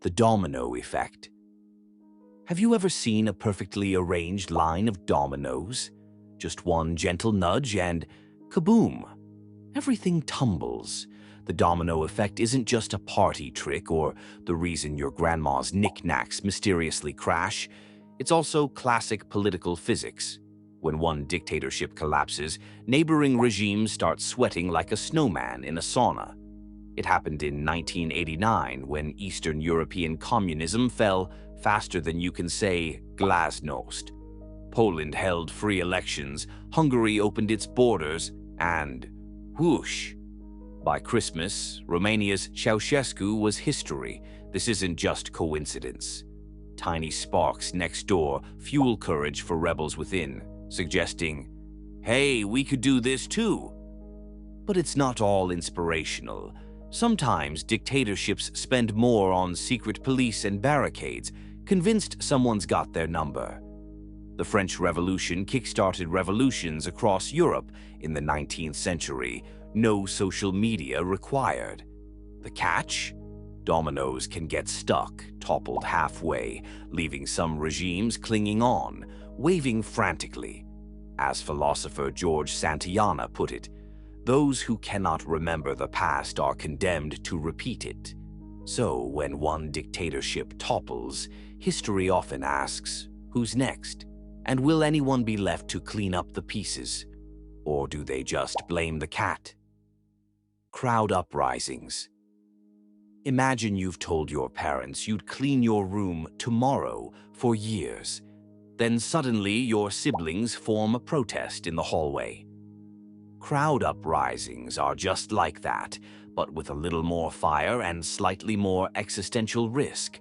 the domino effect. Have you ever seen a perfectly arranged line of dominoes? Just one gentle nudge and kaboom! Everything tumbles. The domino effect isn't just a party trick or the reason your grandma's knickknacks mysteriously crash. It's also classic political physics. When one dictatorship collapses, neighboring regimes start sweating like a snowman in a sauna. It happened in 1989 when Eastern European communism fell faster than you can say glasnost. Poland held free elections, Hungary opened its borders, and whoosh! By Christmas, Romania's Ceausescu was history. This isn't just coincidence. Tiny sparks next door fuel courage for rebels within, suggesting, hey, we could do this too. But it's not all inspirational. Sometimes dictatorships spend more on secret police and barricades, convinced someone's got their number. The French Revolution kick-started revolutions across Europe in the 19th century. No social media required. The catch? Dominoes can get stuck, toppled halfway, leaving some regimes clinging on, waving frantically. As philosopher George Santayana put it, those who cannot remember the past are condemned to repeat it. So when one dictatorship topples, history often asks, who's next? And will anyone be left to clean up the pieces? Or do they just blame the cat? Crowd uprisings. Imagine you've told your parents you'd clean your room tomorrow for years. Then suddenly your siblings form a protest in the hallway. Crowd uprisings are just like that, but with a little more fire and slightly more existential risk.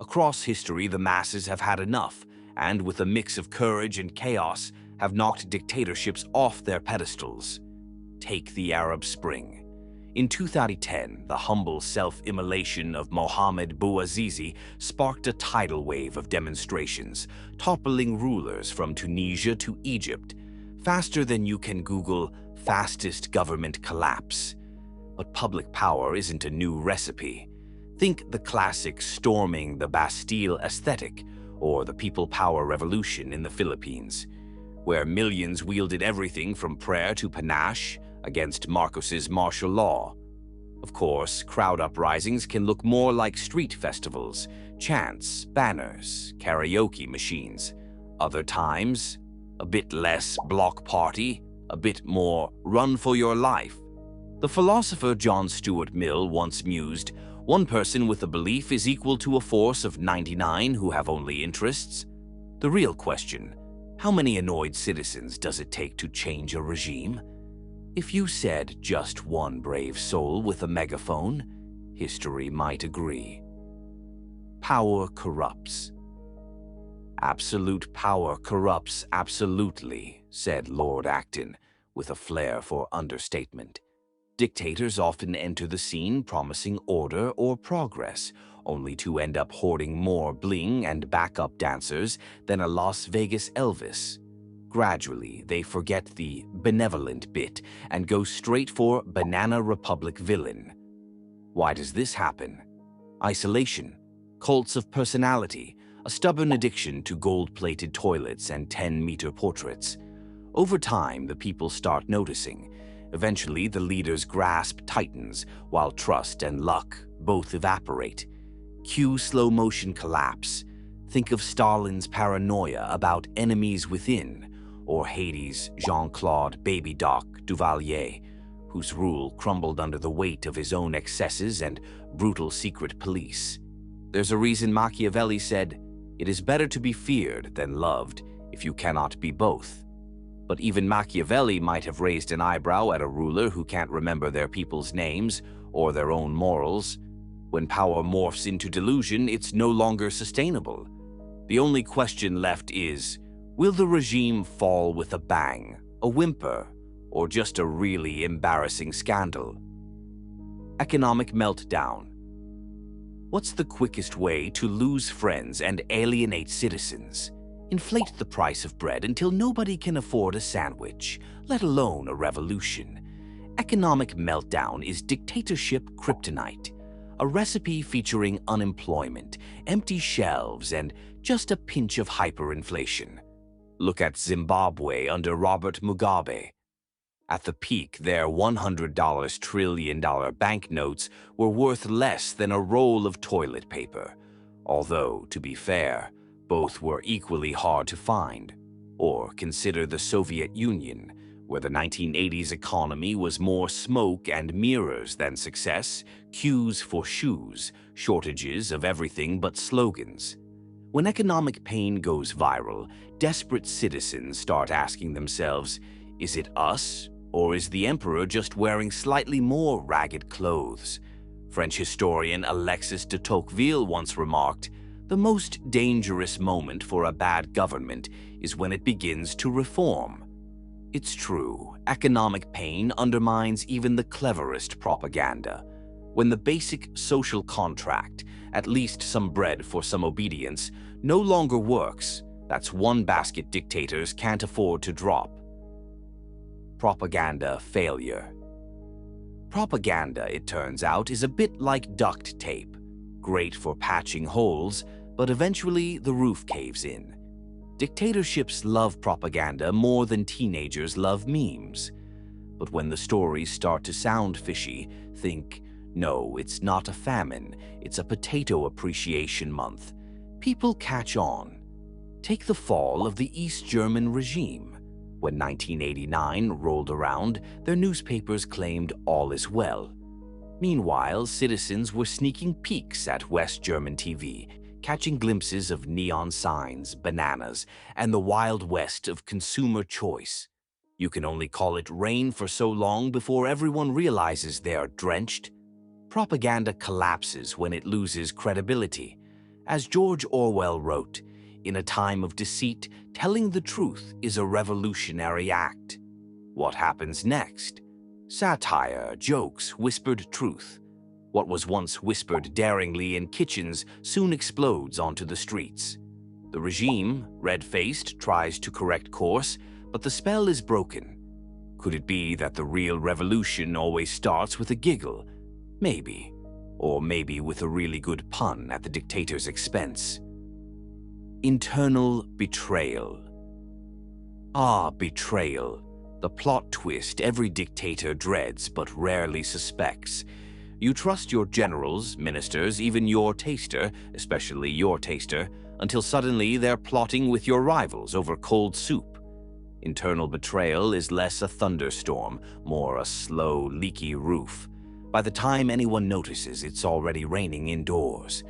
Across history, the masses have had enough, and with a mix of courage and chaos, have knocked dictatorships off their pedestals. Take the Arab Spring. In 2010, the humble self-immolation of Mohammed Bouazizi sparked a tidal wave of demonstrations, toppling rulers from Tunisia to Egypt, faster than you can Google fastest government collapse. But public power isn't a new recipe. Think the classic storming the Bastille aesthetic, or the People Power Revolution in the Philippines, where millions wielded everything from prayer to panache against Marcos's martial law. Of course, crowd uprisings can look more like street festivals, chants, banners, karaoke machines. Other times, a bit less block party, a bit more run for your life. The philosopher John Stuart Mill once mused, one person with a belief is equal to a force of 99 who have only interests. The real question, how many annoyed citizens does it take to change a regime? If you said just one brave soul with a megaphone, history might agree. Power corrupts. Absolute power corrupts absolutely, said Lord Acton, with a flair for understatement. Dictators often enter the scene promising order or progress, only to end up hoarding more bling and backup dancers than a Las Vegas Elvis. Gradually, they forget the benevolent bit and go straight for Banana Republic villain. Why does this happen? Isolation, cults of personality, a stubborn addiction to gold-plated toilets and 10-meter portraits. Over time, the people start noticing. Eventually, the leader's grasp tightens, while trust and luck both evaporate. Cue slow-motion collapse. Think of Stalin's paranoia about enemies within, or Haiti's Jean-Claude Baby Doc Duvalier, whose rule crumbled under the weight of his own excesses and brutal secret police. There's a reason Machiavelli said, "It is better to be feared than loved if you cannot be both." But even Machiavelli might have raised an eyebrow at a ruler who can't remember their people's names or their own morals. When power morphs into delusion, it's no longer sustainable. The only question left is, will the regime fall with a bang, a whimper, or just a really embarrassing scandal? Economic meltdown. What's the quickest way to lose friends and alienate citizens? Inflate the price of bread until nobody can afford a sandwich, let alone a revolution. Economic meltdown is dictatorship kryptonite. a recipe featuring unemployment, empty shelves, and just a pinch of hyperinflation. Look at Zimbabwe under Robert Mugabe. At the peak, their $100 trillion banknotes were worth less than a roll of toilet paper, although, to be fair, both were equally hard to find. Or consider the Soviet Union, where the 1980s economy was more smoke and mirrors than success, queues for shoes, shortages of everything but slogans. When economic pain goes viral, desperate citizens start asking themselves, is it us, or is the emperor just wearing slightly more ragged clothes? French historian Alexis de Tocqueville once remarked, the most dangerous moment for a bad government is when it begins to reform. It's true, economic pain undermines even the cleverest propaganda. When the basic social contract, at least some bread for some obedience, no longer works, that's one basket dictators can't afford to drop. Propaganda failure. Propaganda, it turns out, is a bit like duct tape. Great for patching holes, but eventually the roof caves in. Dictatorships love propaganda more than teenagers love memes. But when the stories start to sound fishy, think, no, it's not a famine, it's a potato appreciation month. People catch on. Take the fall of the East German regime. When 1989 rolled around, their newspapers claimed all is well. Meanwhile, citizens were sneaking peeks at West German TV, catching glimpses of neon signs, bananas, and the Wild West of consumer choice. You can only call it rain for so long before everyone realizes they are drenched. Propaganda collapses when it loses credibility. As George Orwell wrote, in a time of deceit, telling the truth is a revolutionary act. What happens next? Satire, jokes, whispered truth. What was once whispered daringly in kitchens soon explodes onto the streets. The regime, red-faced, tries to correct course, but the spell is broken. Could it be that the real revolution always starts with a giggle? Maybe. Or maybe with a really good pun at the dictator's expense. Internal betrayal. Ah, betrayal. The plot twist every dictator dreads but rarely suspects. You trust your generals, ministers, even your taster, especially your taster, until suddenly they're plotting with your rivals over cold soup. Internal betrayal is less a thunderstorm, more a slow, leaky roof. By the time anyone notices, it's already raining indoors.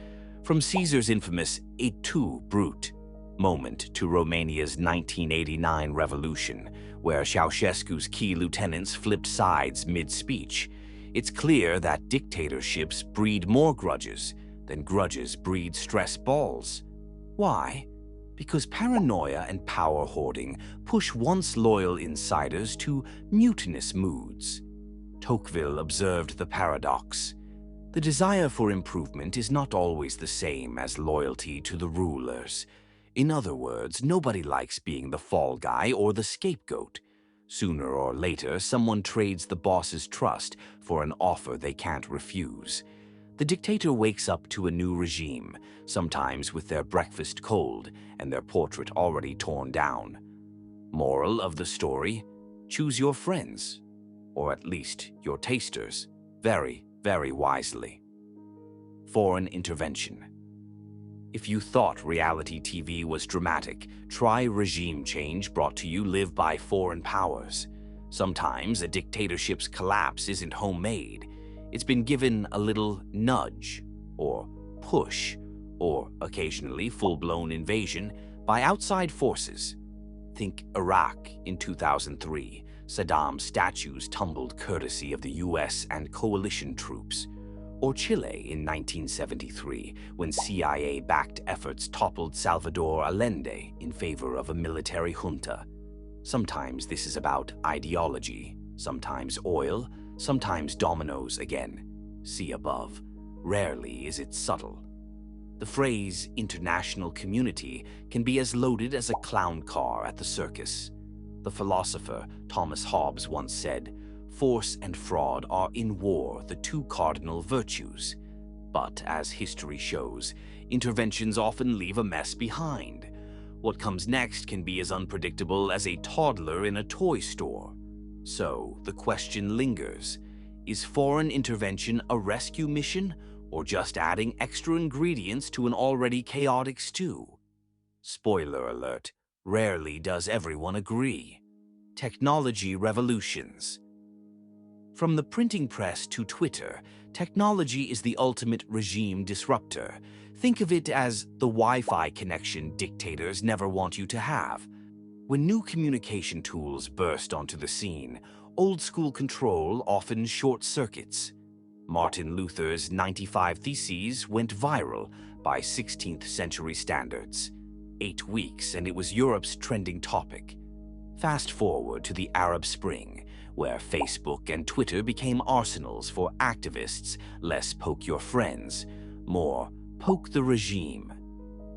From Caesar's infamous et tu, brute moment to Romania's 1989 revolution, where Ceausescu's key lieutenants flipped sides mid-speech, it's clear that dictatorships breed more grudges than grudges breed stress balls. Why? Because paranoia and power hoarding push once loyal insiders to mutinous moods. Tocqueville observed the paradox. The desire for improvement is not always the same as loyalty to the rulers. In other words, nobody likes being the fall guy or the scapegoat. Sooner or later, someone trades the boss's trust for an offer they can't refuse. The dictator wakes up to a new regime, sometimes with their breakfast cold and their portrait already torn down. Moral of the story: choose your friends, or at least your tasters, very, very wisely. Foreign intervention. If you thought reality TV was dramatic, try regime change brought to you live by foreign powers. Sometimes a dictatorship's collapse isn't homemade. It's been given a little nudge, or push, or occasionally full-blown invasion by outside forces. Think Iraq in 2003. Saddam's statues tumbled courtesy of the US and coalition troops. Or Chile in 1973, when CIA-backed efforts toppled Salvador Allende in favor of a military junta. Sometimes this is about ideology, sometimes oil, sometimes dominoes again. See above. Rarely is it subtle. The phrase international community can be as loaded as a clown car at the circus. The philosopher Thomas Hobbes once said, "Force and fraud are in war the two cardinal virtues." But as history shows, interventions often leave a mess behind. What comes next can be as unpredictable as a toddler in a toy store. So the question lingers: is foreign intervention a rescue mission, or just adding extra ingredients to an already chaotic stew? Spoiler alert, rarely does everyone agree. Technology revolutions. From the printing press to Twitter, technology is the ultimate regime disruptor. Think of it as the Wi-Fi connection dictators never want you to have. When new communication tools burst onto the scene, old-school control often short-circuits. Martin Luther's 95 Theses went viral by 16th century standards. 8 weeks and it was Europe's trending topic. Fast forward to the Arab Spring, where Facebook and Twitter became arsenals for activists, less poke your friends, more poke the regime.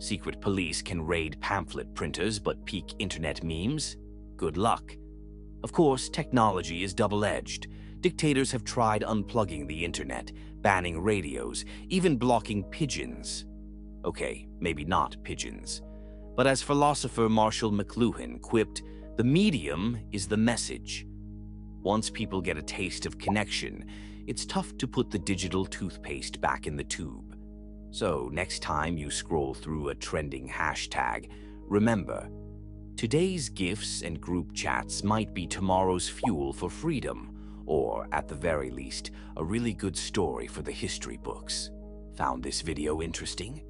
Secret police can raid pamphlet printers but peek internet memes? Good luck. Of course, technology is double-edged. Dictators have tried unplugging the internet, banning radios, even blocking pigeons. Okay, maybe not pigeons. But as philosopher Marshall McLuhan quipped, the medium is the message. Once people get a taste of connection, it's tough to put the digital toothpaste back in the tube. So next time you scroll through a trending hashtag, remember, today's GIFs and group chats might be tomorrow's fuel for freedom, or at the very least, a really good story for the history books. Found this video interesting?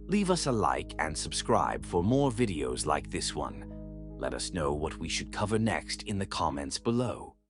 Leave us a like and subscribe for more videos like this one. Let us know what we should cover next in the comments below.